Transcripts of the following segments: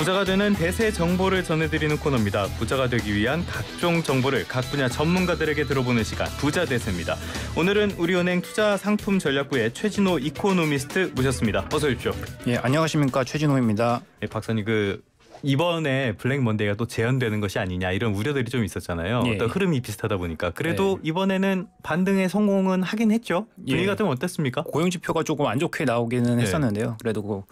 부자가 되는 대세 정보를 전해드리는 코너입니다. 부자가 되기 위한 각종 정보를 각 분야 전문가들에게 들어보는 시간, 부자대세입니다. 오늘은 우리은행 투자상품전략부의 최진호 이코노미스트 모셨습니다. 어서 오십시오. 예, 안녕하십니까, 최진호입니다. 네, 박사님, 이번에 블랙 먼데이가 또 재현되는 것이 아니냐 이런 우려들이 좀 있었잖아요. 예. 어떤 흐름이 비슷하다 보니까. 그래도 이번에는 반등에 성공은 하긴 했죠. 분위기 같은 건 어땠습니까? 고용지표가 조금 안 좋게 나오기는 했었는데요. 그래도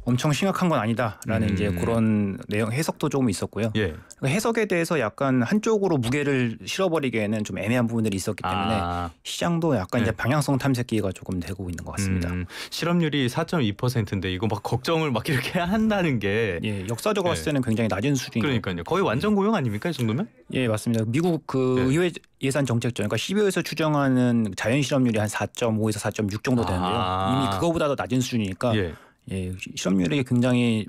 엄청 심각한 건 아니다라는 이제 그런 내용 해석도 조금 있었고요. 예. 해석에 대해서 약간 한쪽으로 무게를 실어버리기에는 좀 애매한 부분들이 있었기 때문에 시장도 약간 이제 방향성 탐색기가 조금 되고 있는 것 같습니다. 실업률이 4.2%인데 이거 막 걱정을 막 이렇게 한다는 게 역사적으로 봤을 때는 굉장히 낮은 수준이죠. 그러니까요. 거의 완전 고용 아닙니까, 이 정도면? 예, 맞습니다. 미국 의회 예산 정책적, 그러니까 12월에서 추정하는 자연 실업률이 한 4.5에서 4.6 정도 되는데요. 이미 그거보다도 낮은 수준이니까 실업률이 굉장히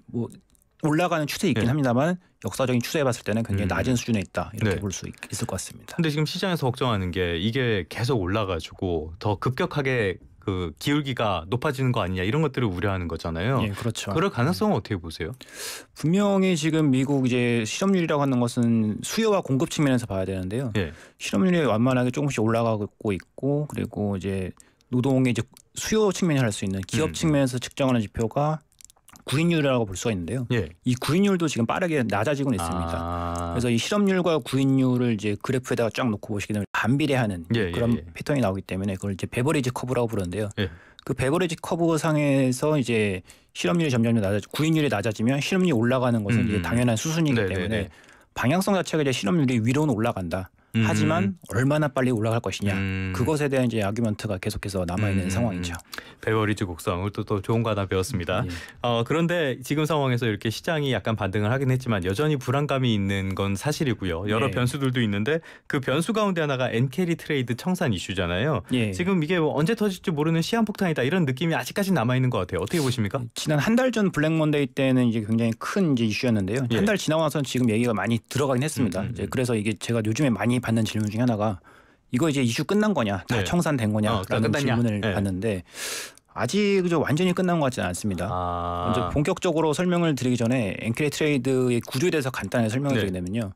올라가는 추세에 있긴 합니다만 역사적인 추세에 봤을 때는 굉장히 낮은 수준에 있다 이렇게 볼 수 있을 것 같습니다. 근데 지금 시장에서 걱정하는 게 이게 계속 올라가지고 더 급격하게 기울기가 높아지는 거 아니냐 이런 것들을 우려하는 거잖아요. 예, 그렇죠. 그럴 가능성은 어떻게 보세요? 분명히 지금 미국 이제 실업률이라고 하는 것은 수요와 공급 측면에서 봐야 되는데요. 실업률이 완만하게 조금씩 올라가고 있고, 그리고 이제 노동의 이제 수요 측면이 할 수 있는 기업 측면에서 측정하는 지표가 구인율이라고 볼 수가 있는데요. 이 구인율도 지금 빠르게 낮아지고 있습니다. 그래서 이 실업률과 구인율을 이제 그래프에다가 쫙 놓고 보시게 되면 반비례하는 그런 패턴이 나오기 때문에 그걸 이제 베버리지 커브라고 부르는데요. 그 베버리지 커브 상에서 이제 실업률이 점점 구인율이 낮아지면 실업률이 올라가는 것은 이제 당연한 수순이기 때문에 방향성 자체가 이제 실업률이 위로는 올라간다. 하지만 얼마나 빨리 올라갈 것이냐 그것에 대한 이제 아규먼트가 계속해서 남아있는 상황이죠. 베버리지 곡선 오늘 또 좋은 거 하나 배웠습니다. 그런데 지금 상황에서 이렇게 시장이 약간 반등을 하긴 했지만 여전히 불안감이 있는 건 사실이고요. 여러 변수들도 있는데 그 변수 가운데 하나가 엔캐리 트레이드 청산 이슈잖아요. 지금 이게 언제 터질지 모르는 시한폭탄이다 이런 느낌이 아직까지 남아있는 것 같아요. 어떻게 보십니까? 지난 한 달 전 블랙 먼데이 때는 이제 굉장히 큰 이제 이슈였는데요. 한 달 지나고 나서는 지금 얘기가 많이 들어가긴 했습니다. 이제 그래서 이게 제가 요즘에 많이 받는 질문 중에 하나가 이거 이제 이슈 끝난 거냐, 다 청산된 거냐라는 질문을 받는데 아직 완전히 끝난 것 같지는 않습니다. 먼저 본격적으로 설명을 드리기 전에 엔캐리 트레이드의 구조에 대해서 간단하게 설명을 드리려면요.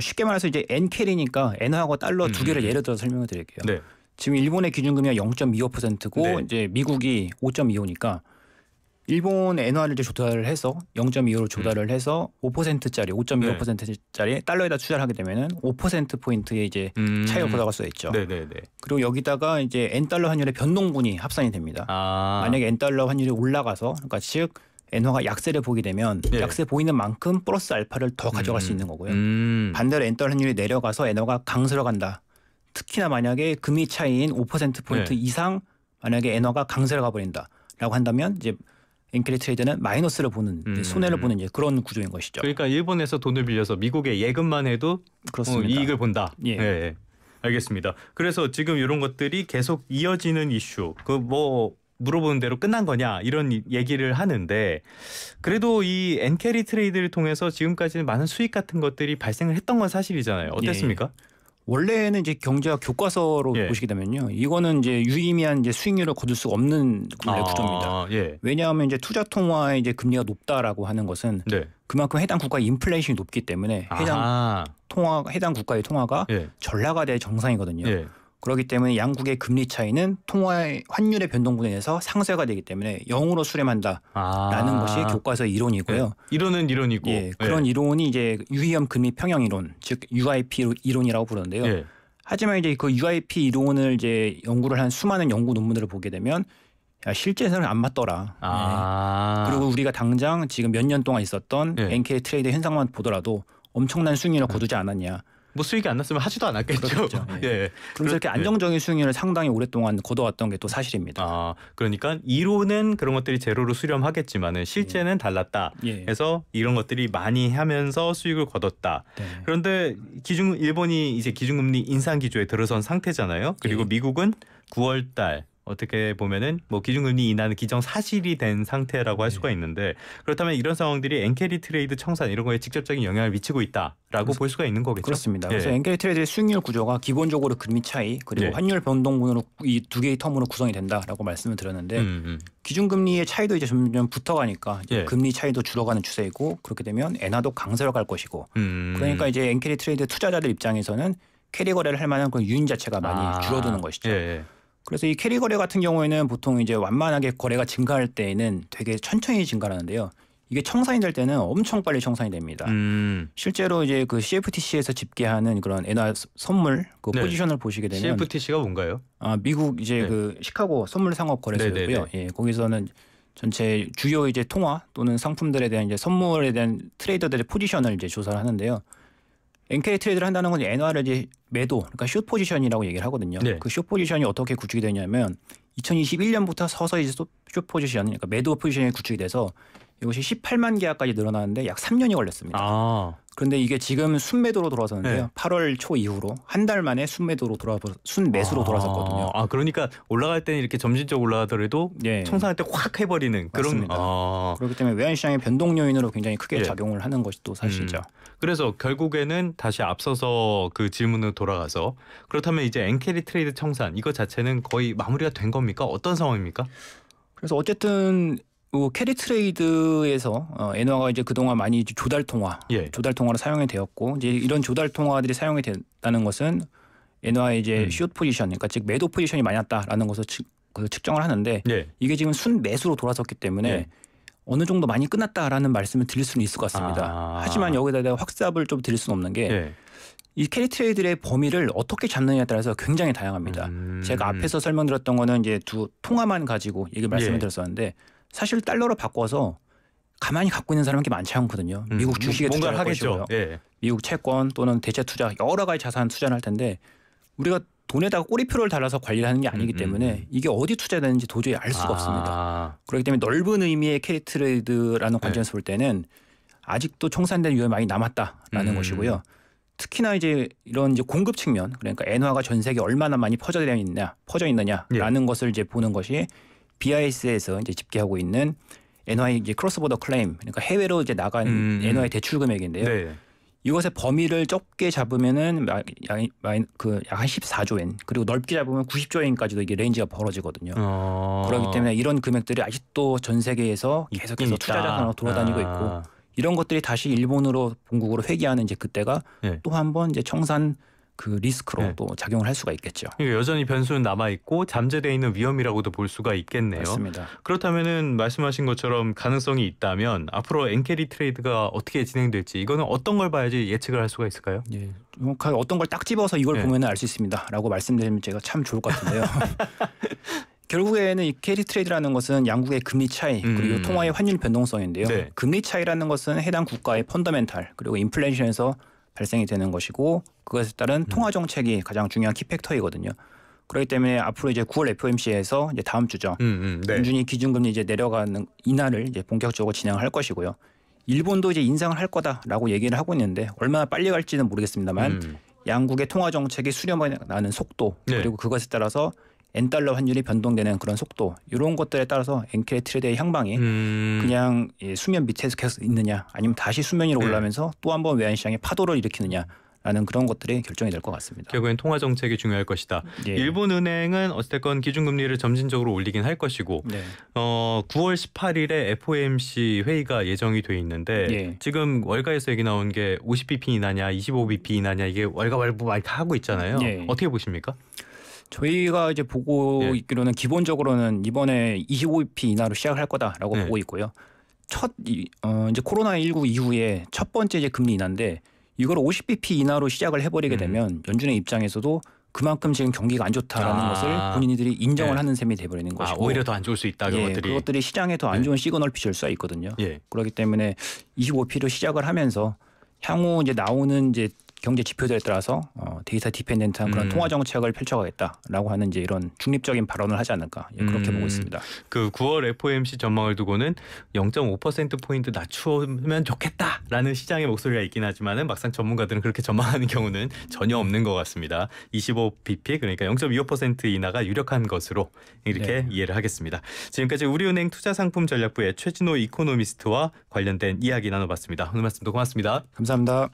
쉽게 말해서 이제 엔캐리니까 엔화하고 달러 두 개를 예를 들어 설명을 드릴게요. 지금 일본의 기준금리가 0.25%고 이제 미국이 5.25니까 일본 엔화를 이제 조달을 해서 0.25로 조달을 해서 5%짜리 5.25%짜리 달러에다 투자를 하게 되면은 5%포인트의 이제 차이가 걷어갈 수가 있죠. 그리고 여기다가 이제 엔달러 환율의 변동분이 합산이 됩니다. 만약에 엔달러 환율이 올라가서 그러니까 즉 엔화가 약세를 보게 되면 약세 보이는 만큼 플러스 알파를 더 가져갈 수 있는 거고요. 반대로 엔달러 환율이 내려가서 엔화가 강세로 간다. 특히나 만약에 금리 차이인 5%포인트 이상 만약에 엔화가 강세로 가버린다라고 한다면 이제 엔캐리 트레이드는 마이너스를 보는 손해를 보는 이제 그런 구조인 것이죠. 그러니까 일본에서 돈을 빌려서 미국에 예금만 해도 이익을 본다. 알겠습니다. 그래서 지금 이런 것들이 계속 이어지는 이슈. 물어보는 대로 끝난 거냐 이런 얘기를 하는데 그래도 이 엔캐리 트레이드를 통해서 지금까지는 많은 수익 같은 것들이 발생을 했던 건 사실이잖아요. 어땠습니까? 원래는 이제 경제학 교과서로 보시게 되면요, 이거는 이제 유의미한 이제 수익률을 거둘 수 없는 구조입니다. 왜냐하면 이제 투자 통화의 이제 금리가 높다라고 하는 것은 그만큼 해당 국가의 인플레이션이 높기 때문에 해당 국가의 통화가 전라가 될 정상이거든요. 그렇기 때문에 양국의 금리 차이는 통화의 환율의 변동분에 의해서 상쇄가 되기 때문에 0으로 수렴한다라는 것이 교과서의 이론이고요. 이론은 이론이고 그런 이론이 이제 유의엄 금리 평형 이론, 즉 UIP 이론이라고 부르는데요. 하지만 이제 그 UIP 이론을 이제 연구를 한 수많은 연구 논문들을 보게 되면 실제에서는 안 맞더라. 그리고 우리가 당장 지금 몇 년 동안 있었던 엔캐리 트레이드 현상만 보더라도 엄청난 수익률을 거두지 않았냐. 수익이 안 났으면 하지도 않았겠죠. 그렇죠. 그래서 이렇게 안정적인 수익률을 상당히 오랫동안 거둬왔던 게 또 사실입니다. 그러니까 이론은 그런 것들이 제로로 수렴하겠지만은 실제는 달랐다. 해서 이런 것들이 많이 하면서 수익을 거뒀다. 그런데 일본이 이제 기준금리 인상 기조에 들어선 상태잖아요. 그리고 미국은 9월 달 어떻게 보면은 뭐 기준금리 인하는 기정사실이 된 상태라고 할 수가 있는데 그렇다면 이런 상황들이 엔캐리 트레이드 청산 이런 거에 직접적인 영향을 미치고 있다라고 볼 수가 있는 거겠죠. 그렇습니다. 그래서 엔캐리 트레이드의 수익률 구조가 기본적으로 금리 차이 그리고 환율 변동분으로 이 두 개의 텀으로 구성이 된다라고 말씀을 드렸는데 기준금리의 차이도 이제 점점 붙어가니까 이제 금리 차이도 줄어가는 추세이고 그렇게 되면 엔화도 강세로 갈 것이고 그러니까 이제 엔캐리 트레이드 투자자들 입장에서는 캐리 거래를 할 만한 그 유인 자체가 많이 줄어드는 것이죠. 그래서 이 캐리 거래 같은 경우에는 보통 이제 완만하게 거래가 증가할 때에는 되게 천천히 증가하는데요. 이게 청산이 될 때는 엄청 빨리 청산이 됩니다. 실제로 이제 그 CFTC에서 집계하는 그런 엔화 선물 그 포지션을 보시게 되면 CFTC가 뭔가요? 미국 이제 그 시카고 선물 상업 거래소고요. 거기서는 전체 주요 이제 통화 또는 상품들에 대한 이제 선물에 대한 트레이더들의 포지션을 이제 조사를 하는데요. 엔캐리 트레이드를 한다는 건 엔화를 이제 매도, 그러니까 숏 포지션이라고 얘기를 하거든요. 그 숏 포지션이 어떻게 구축이 되냐면 2021년부터 서서히 숏 포지션, 그러니까 매도 포지션이 구축이 돼서 이것이 18만 계약까지 늘어나는데 약 3년이 걸렸습니다. 그런데 이게 지금 순매도로 돌아서는데요. 8월 초 이후로 한 달 만에 순매수로 돌아섰거든요. 그러니까 올라갈 때는 이렇게 점진적으로 올라가더라도 청산할 때 확 해버리는 그런. 그렇기 때문에 외환시장의 변동 요인으로 굉장히 크게 작용을 하는 것이 또 사실이죠. 그래서 결국에는 다시 앞서서 그 질문으로 돌아가서 그렇다면 이제 엔캐리 트레이드 청산 이거 자체는 거의 마무리가 된 겁니까? 어떤 상황입니까? 그래서 어쨌든 캐리 트레이드에서 엔화가 이제 그동안 많이 이제 조달 통화로 사용이 되었고 이제 이런 조달 통화들이 사용이 됐다는 것은 엔화의 이제 숏 포지션, 그러니까 즉 매도 포지션이 많이 났다라는 것을 측정을 하는데 이게 지금 순매수로 돌아섰기 때문에 어느 정도 많이 끝났다라는 말씀을 드릴 수는 있을 것 같습니다. 하지만 여기다 내가 확답을 좀 드릴 수는 없는 게 이 캐리 트레이드의 범위를 어떻게 잡느냐에 따라서 굉장히 다양합니다. 제가 앞에서 설명드렸던 거는 이제 두 통화만 가지고 말씀을 드렸었는데 사실 달러로 바꿔서 가만히 갖고 있는 사람이 많지 않거든요. 미국 주식에 투자할 것이고요. 미국 채권 또는 대체 투자 여러 가지 자산 투자를 할 텐데 우리가 돈에다가 꼬리표를 달아서 관리를 하는 게 아니기 때문에 이게 어디 투자되는지 도저히 알 수가 없습니다. 그렇기 때문에 넓은 의미의 캐리 트레이드라는 관점에서 볼 때는 아직도 청산된 위험이 많이 남았다라는 것이고요. 특히나 이제 이런 이제 공급 측면, 그러니까 엔화가 전 세계에 얼마나 많이 퍼져 있느냐라는 것을 이제 보는 것이 BIS에서 이제 집계하고 있는 엔화의 이제 크로스보더 클레임, 그러니까 해외로 이제 나간 엔화의 대출 금액인데요. 이것의 범위를 좁게 잡으면은 약 한 14조 엔, 그리고 넓게 잡으면 90조 엔까지도 이게 레인지가 벌어지거든요. 그렇기 때문에 이런 금액들이 아직도 전 세계에서 계속해서 투자자가 돌아다니고 있고 이런 것들이 다시 일본으로 본국으로 회귀하는 이제 그때가 또 한 번 이제 청산 그 리스크로 또 작용을 할 수가 있겠죠. 그러니까 여전히 변수는 남아 있고 잠재되어 있는 위험이라고도 볼 수가 있겠네요. 맞습니다. 그렇다면은 말씀하신 것처럼 가능성이 있다면 앞으로 엔캐리 트레이드가 어떻게 진행될지 이거는 어떤 걸 봐야지 예측을 할 수가 있을까요? 정확하게 어떤 걸 딱 집어서 이걸 보면 알 수 있습니다라고 말씀드리면 제가 참 좋을 것 같은데요. 결국에는 이 캐리 트레이드라는 것은 양국의 금리 차이 그리고 통화의 환율 변동성인데요. 금리 차이라는 것은 해당 국가의 펀더멘탈 그리고 인플레이션에서 발생이 되는 것이고 그것에 따른 통화 정책이 가장 중요한 키팩터이거든요. 그렇기 때문에 앞으로 이제 9월 FOMC에서 이제 다음 주죠. 연준이 기준금리 이제 내려가는 인하를 이제 본격적으로 진행할 것이고요. 일본도 이제 인상을 할 거다라고 얘기를 하고 있는데 얼마나 빨리 갈지는 모르겠습니다만 양국의 통화 정책이 수렴하는 속도 그리고 그것에 따라서 엔달러 환율이 변동되는 그런 속도 이런 것들에 따라서 엔캐리 트레이드의 향방이 그냥 수면 밑에서 계속 있느냐 아니면 다시 수면 위로 올라오면서 또 한 번 외환시장의 파도를 일으키느냐라는 그런 것들이 결정이 될 것 같습니다. 결국엔 통화 정책이 중요할 것이다. 일본은행은 어쨌건 기준금리를 점진적으로 올리긴 할 것이고 9월 18일에 FOMC 회의가 예정이 돼 있는데 지금 월가에서 얘기 나온 게 50bp 인하냐 25bp 인하냐 이게 월가왈부 많이 다 하고 있잖아요. 어떻게 보십니까? 저희가 이제 보고 있기로는 기본적으로는 이번에 25bp 인하로 시작할 거다라고 보고 있고요. 이제 코로나19 이후에 첫 번째 이제 금리 인하인데 이걸 50bp 인하로 시작을 해버리게 되면 연준의 입장에서도 그만큼 지금 경기가 안 좋다라는 것을 본인들이 인정을 하는 셈이 돼버리는 것이고 오히려 더 안 좋을 수 있다. 그것들이 시장에 더 안 좋은 시그널을 비출 수가 있거든요. 그렇기 때문에 25bp로 시작을 하면서 향후 이제 나오는 이제 경제 지표들에 따라서 데이터 디펜던트한 그런 통화 정책을 펼쳐가겠다라고 하는 이제 이런 중립적인 발언을 하지 않을까 그렇게 보고 있습니다. 그 9월 FOMC 전망을 두고는 0.5% 포인트 낮추면 좋겠다라는 시장의 목소리가 있긴 하지만은 막상 전문가들은 그렇게 전망하는 경우는 전혀 없는 것 같습니다. 25bp 그러니까 0.25% 인하가 유력한 것으로 이렇게 이해를 하겠습니다. 지금까지 우리은행 투자상품전략부의 최진호 이코노미스트와 관련된 이야기 나눠봤습니다. 오늘 말씀도 고맙습니다. 감사합니다.